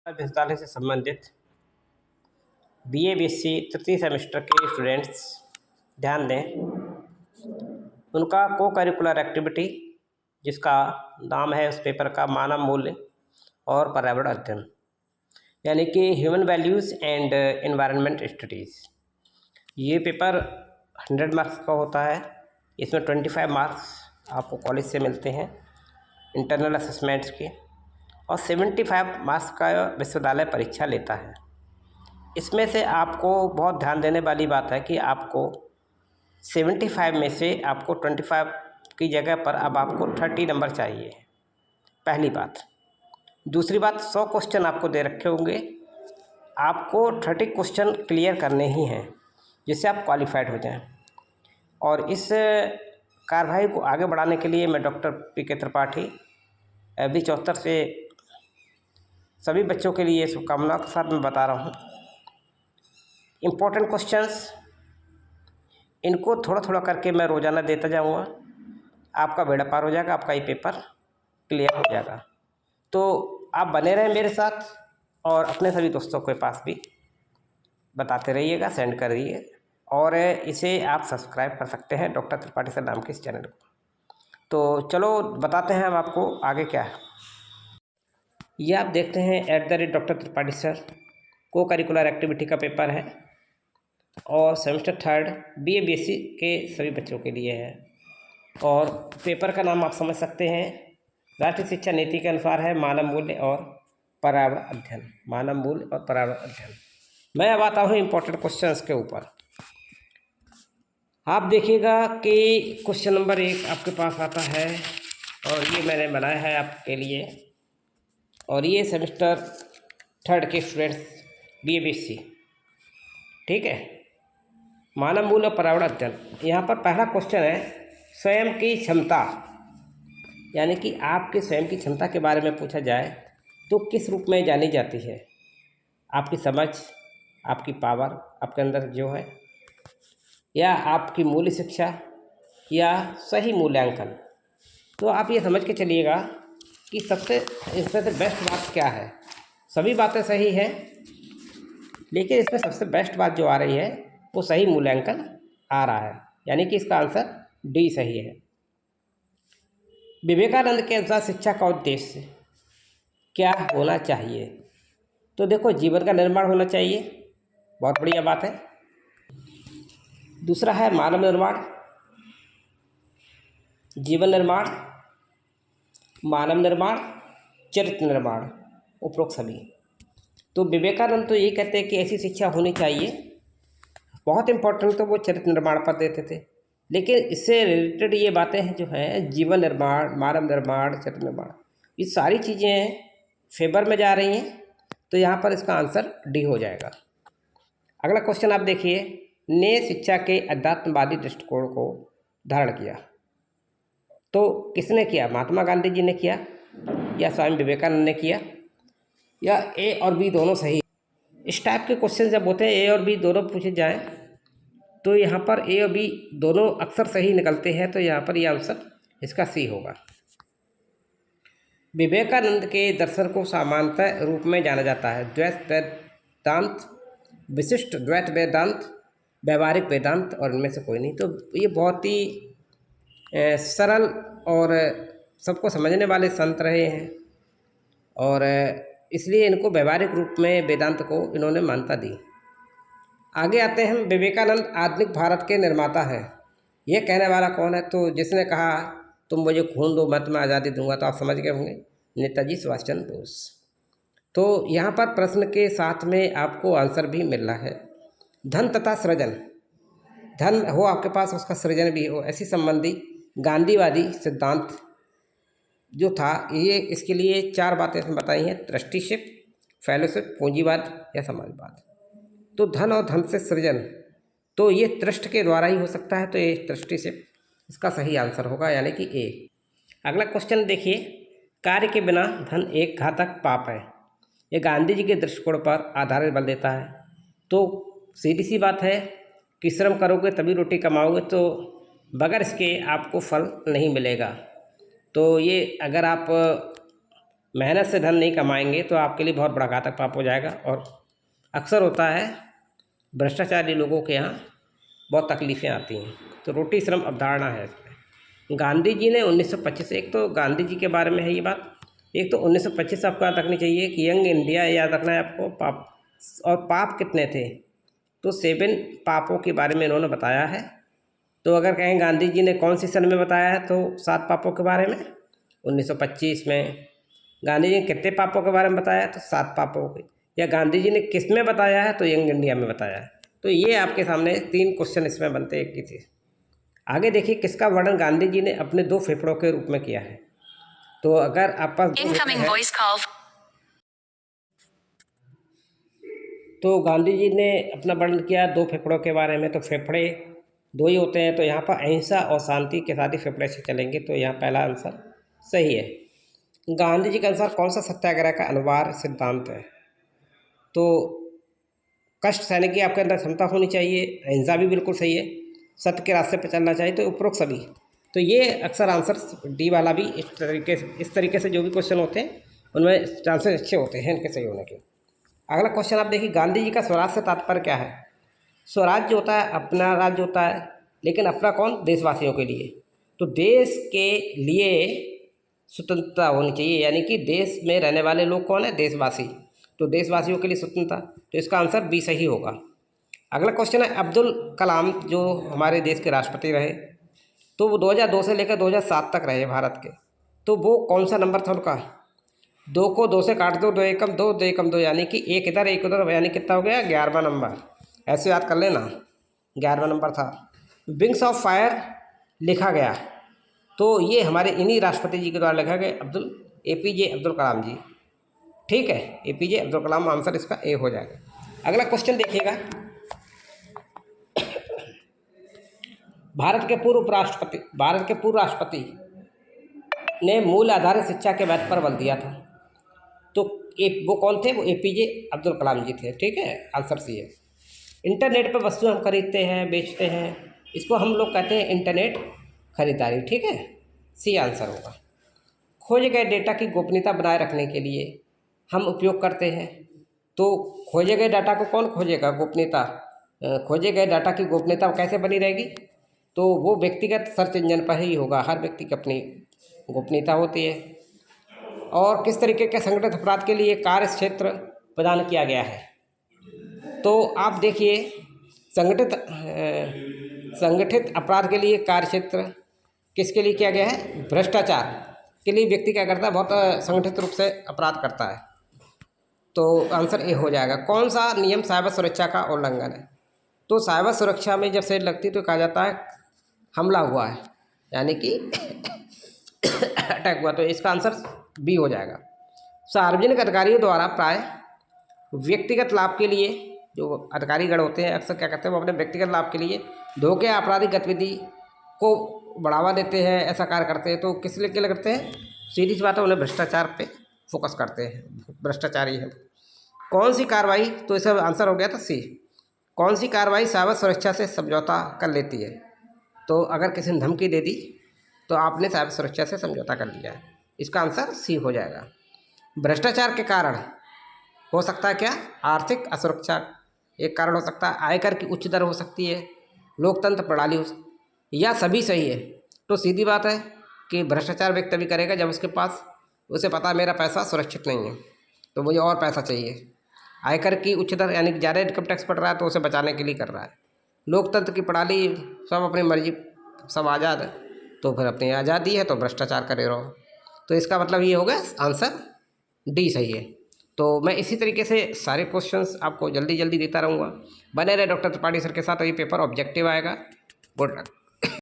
विश्वविद्यालय से संबंधित बीए बीएससी तृतीय सेमेस्टर के स्टूडेंट्स ध्यान दें। उनका को करिकुलर एक्टिविटी जिसका नाम है उस पेपर का मानव मूल्य और पर्यावरण अध्ययन, यानी कि human values and environment studies. ये पेपर 100 मार्क्स का होता है। इसमें 25 मार्क्स आपको कॉलेज से मिलते हैं इंटरनल असेसमेंट्स के, और 75 मार्क्स का विश्वविद्यालय परीक्षा लेता है। इसमें से आपको बहुत ध्यान देने वाली बात है कि आपको 75 में से आपको 25 की जगह पर अब आपको 30 नंबर चाहिए, पहली बात। दूसरी बात, 100 क्वेश्चन आपको दे रखे होंगे, आपको 30 क्वेश्चन क्लियर करने ही हैं जिससे आप क्वालिफाइड हो जाएं। और इस कार्रवाई को आगे बढ़ाने के लिए मैं डॉक्टर पी.के. त्रिपाठी अभी 74 से सभी बच्चों के लिए शुभकामनाओं के साथ मैं बता रहा हूँ। इम्पोर्टेंट क्वेश्चंस इनको थोड़ा थोड़ा करके मैं रोज़ाना देता जाऊँगा। आपका बेड़ा पार हो जाएगा, आपका ये पेपर क्लियर हो जाएगा। तो आप बने रहें मेरे साथ और अपने सभी दोस्तों के पास भी बताते रहिएगा, सेंड कर दिए। और इसे आप सब्सक्राइब कर सकते हैं डॉक्टर त्रिपाठी सर नाम के इस चैनल को। तो चलो बताते हैं अब आपको आगे क्या है। ये आप देखते हैं @डॉक्टर त्रिपाठी सर को करिकुलर एक्टिविटी का पेपर है और सेमेस्टर 3 बीए बीएससी के सभी बच्चों के लिए है। और पेपर का नाम आप समझ सकते हैं, राष्ट्रीय शिक्षा नीति के अनुसार है मानव मूल्य और पर्यावरण अध्ययन। मानव मूल्य और पर्यावरण अध्ययन। मैं अब आता हूँ इम्पोर्टेंट क्वेश्चंस के ऊपर। आप देखिएगा कि क्वेश्चन नंबर 1 आपके पास आता है और ये मैंने बनाया है आपके लिए, और ये सेमेस्टर 3 के स्टूडेंट्स बीए बीएससी, ठीक है। मानव मूल्य और पर्यावरण अध्ययन। यहाँ पर पहला क्वेश्चन है स्वयं की क्षमता, यानी कि आपके स्वयं की क्षमता के बारे में पूछा जाए तो किस रूप में जानी जाती है? आपकी समझ, आपकी पावर आपके अंदर जो है, या आपकी मूल्य शिक्षा, या सही मूल्यांकन। तो आप ये समझ के चलिएगा कि इसमें से बेस्ट बात क्या है। सभी बातें सही हैं, लेकिन इसमें सबसे बेस्ट बात जो आ रही है वो सही मूल्यांकन आ रहा है, यानी कि इसका आंसर डी सही है। विवेकानंद के अनुसार शिक्षा का उद्देश्य क्या होना चाहिए? तो देखो, जीवन का निर्माण होना चाहिए, बहुत बढ़िया बात है। दूसरा है मानव निर्माण, जीवन निर्माण, मानव निर्माण, चरित्र निर्माण, उपरोक्त सभी। तो विवेकानंद तो ये कहते हैं कि ऐसी शिक्षा होनी चाहिए। बहुत इम्पोर्टेंट तो वो चरित्र निर्माण पर देते थे, लेकिन इससे रिलेटेड ये बातें हैं जो हैं जीवन निर्माण, मानव निर्माण, चरित्र निर्माण, ये सारी चीज़ें फेवर में जा रही हैं। तो यहाँ पर इसका आंसर डी हो जाएगा। अगला क्वेश्चन आप देखिए, ने शिक्षा के अध्यात्मवादी दृष्टिकोण को धारण किया। तो किसने किया? महात्मा गांधी जी ने किया, या स्वामी विवेकानंद ने किया, या ए और बी दोनों सही? इस टाइप के क्वेश्चन जब होते हैं ए और बी दोनों पूछे जाएं तो यहाँ पर ए और बी दोनों अक्सर सही निकलते हैं। तो यहाँ पर यह आंसर इसका सी होगा। विवेकानंद के दर्शन को सामान्यतः रूप में जाना जाता है द्वैत वेदांत, विशिष्ट द्वैत वेदांत, व्यवहारिक वेदांत, और इनमें से कोई नहीं। तो ये बहुत ही सरल और सबको समझने वाले संत रहे हैं, और इसलिए इनको व्यवहारिक रूप में वेदांत को इन्होंने मान्यता दी। आगे आते हैं हम, विवेकानंद आधुनिक भारत के निर्माता हैं। ये कहने वाला कौन है? तो जिसने कहा तुम मुझे खून दो मैं तुम्हें आज़ादी दूंगा, तो आप समझ गए होंगे, नेताजी सुभाष चंद्र बोस। तो यहाँ पर प्रश्न के साथ में आपको आंसर भी मिल रहा है। धन तथा सृजन, धन हो आपके पास, उसका सृजन भी हो, ऐसी संबंधी गांधीवादी सिद्धांत जो था, ये इसके लिए 4 बातें इसमें बताई हैं: ट्रस्टीशिप, फेलोशिप, पूंजीवाद या समाजवाद। तो धन और धन से सृजन, तो ये ट्रस्ट के द्वारा ही हो सकता है, तो ये ट्रस्टीशिप इसका सही आंसर होगा, यानी कि ए। अगला क्वेश्चन देखिए, कार्य के बिना धन एक घातक पाप है। ये गांधी जी के दृष्टिकोण पर आधारित बल देता है। तो सीधी सी बात है कि श्रम करोगे तभी रोटी कमाओगे, तो बगैर इसके आपको फल नहीं मिलेगा। तो ये अगर आप मेहनत से धन नहीं कमाएंगे तो आपके लिए बहुत बड़ा घातक पाप हो जाएगा। और अक्सर होता है भ्रष्टाचारी लोगों के यहाँ बहुत तकलीफ़ें आती हैं। तो रोटी श्रम अवधारणा है इसमें। गांधी जी ने 1925, एक तो गांधी जी के बारे में है ये बात, एक तो 1925 आपको याद रखनी चाहिए कि यंग इंडिया याद रखना है आपको। पाप और पाप कितने थे, तो 7 पापों के बारे में इन्होंने बताया है। तो अगर कहें गांधी जी ने कौन सी सन में बताया है, तो 7 पापों के बारे में 1925 में। गांधी जी ने कितने पापों के बारे में बताया है, तो 7 पापों के। या गांधी जी ने किस में बताया है, तो यंग इंडिया में बताया है। तो ये आपके सामने 3 क्वेश्चन इसमें बनते हैं एक की चीज़। आगे देखिए किसका वर्णन गांधी जी ने अपने 2 फेफड़ों के रूप में किया है। तो अगर आप पास तो गांधी जी ने अपना वर्णन किया 2 फेफड़ों के बारे में। तो फेफड़े 2 ही होते हैं, तो यहाँ पर अहिंसा और शांति के साथ ही फेफड़े से चलेंगे। तो यहाँ पहला आंसर सही है। गांधी जी के अनुसार कौन सा सत्याग्रह का अनिवार्य सिद्धांत है, तो कष्ट सहने की आपके अंदर क्षमता होनी चाहिए, अहिंसा भी बिल्कुल सही है, सत्य के रास्ते पर चलना चाहिए, तो उपरोक्त सभी। तो ये अक्सर आंसर डी वाला भी इस तरीके से जो भी क्वेश्चन होते हैं उनमें चांसेस अच्छे होते हैं इनके सही होने के। अगला क्वेश्चन आप देखिए, गांधी जी का स्वराज से तात्पर्य क्या है। स्वराज्य होता है अपना राज्य होता है, लेकिन अपना कौन, देशवासियों के लिए। तो देश के लिए स्वतंत्रता होनी चाहिए, यानी कि देश में रहने वाले लोग कौन है, देशवासी। तो देशवासियों के लिए स्वतंत्रता, तो इसका आंसर बी सही होगा। अगला क्वेश्चन है, अब्दुल कलाम जो हमारे देश के राष्ट्रपति रहे, तो वो 2002 से लेकर 2007 तक रहे भारत के। तो वो कौन सा नंबर था उनका, 2 को 2 से काट दो, 2 एकम 2, 2 एकम 2, यानी कि एक इधर एक उधर, यानी कितना हो गया, 11वां नंबर। ऐसे याद कर लेना, 11वां नंबर था। विंग्स ऑफ फायर लिखा गया, तो ये हमारे इन्हीं राष्ट्रपति जी के द्वारा लिखा गया, APJ अब्दुल कलाम जी। ठीक है, APJ अब्दुल कलाम, आंसर इसका ए हो जाएगा। अगला क्वेश्चन देखिएगा, भारत के पूर्व राष्ट्रपति ने मूल आधारित शिक्षा के महत्व पर बल दिया था। तो वो कौन थे, वो APJ अब्दुल कलाम जी थे। ठीक है, आंसर सी है। इंटरनेट पर वस्तु हम खरीदते हैं, बेचते हैं, इसको हम लोग कहते हैं इंटरनेट खरीदारी। ठीक है, सी आंसर होगा। खोजे गए डेटा की गोपनीयता बनाए रखने के लिए हम उपयोग करते हैं। तो खोजे गए डाटा को कौन खोजेगा, गोपनीयता। खोजे गए डाटा की गोपनीयता कैसे बनी रहेगी, तो वो व्यक्तिगत सर्च इंजन पर ही होगा। हर व्यक्ति की अपनी गोपनीयता होती है। और किस तरीके के संगठित अपराध के लिए कार्य क्षेत्र प्रदान किया गया है, तो आप देखिए संगठित अपराध के लिए कार्य क्षेत्र किसके लिए किया गया है, भ्रष्टाचार के लिए व्यक्ति क्या करता है, बहुत संगठित रूप से अपराध करता है। तो आंसर ए हो जाएगा। कौन सा नियम साइबर सुरक्षा का उल्लंघन है, तो साइबर सुरक्षा में जब से लगती तो कहा जाता है हमला हुआ है, यानी कि अटैक हुआ, तो इसका आंसर बी हो जाएगा। सार्वजनिक अधिकारियों द्वारा प्राय व्यक्तिगत लाभ के लिए, जो अधिकारीगण होते हैं अक्सर क्या करते हैं, वो अपने व्यक्तिगत लाभ के लिए धोखे या आपराधिक गतिविधि को बढ़ावा देते हैं, ऐसा कार्य करते हैं। तो किस लिए के लिए करते हैं, सीधी सी बात है, उन्हें भ्रष्टाचार पे फोकस करते हैं, भ्रष्टाचारी है। कौन सी कार्रवाई, तो इसका आंसर हो गया था सी। कौन सी कार्रवाई साइबर सुरक्षा से समझौता कर लेती है, तो अगर किसी ने धमकी दे दी तो आपने साइबर सुरक्षा से समझौता कर लिया है, इसका आंसर सी हो जाएगा। भ्रष्टाचार के कारण हो सकता है क्या, आर्थिक असुरक्षा एक कारण हो सकता है, आयकर की उच्च दर हो सकती है, लोकतंत्र प्रणाली हो सकती, या सभी सही है। तो सीधी बात है कि भ्रष्टाचार व्यक्ति तभी करेगा जब उसके पास, उसे पता मेरा पैसा सुरक्षित नहीं है, तो मुझे और पैसा चाहिए। आयकर की उच्च दर यानी कि ज़्यादा इनकम टैक्स पड़ रहा है, तो उसे बचाने के लिए कर रहा है। लोकतंत्र की प्रणाली, सब अपनी मर्जी, सब आज़ाद है, तो फिर अपनी आज़ादी है तो भ्रष्टाचार करे रहो। तो इसका मतलब ये हो गया आंसर डी सही है। तो मैं इसी तरीके से सारे क्वेश्चंस आपको जल्दी जल्दी देता रहूँगा। बने रहे डॉक्टर त्रिपाठी सर के साथ, तो ये पेपर ऑब्जेक्टिव आएगा। Good luck.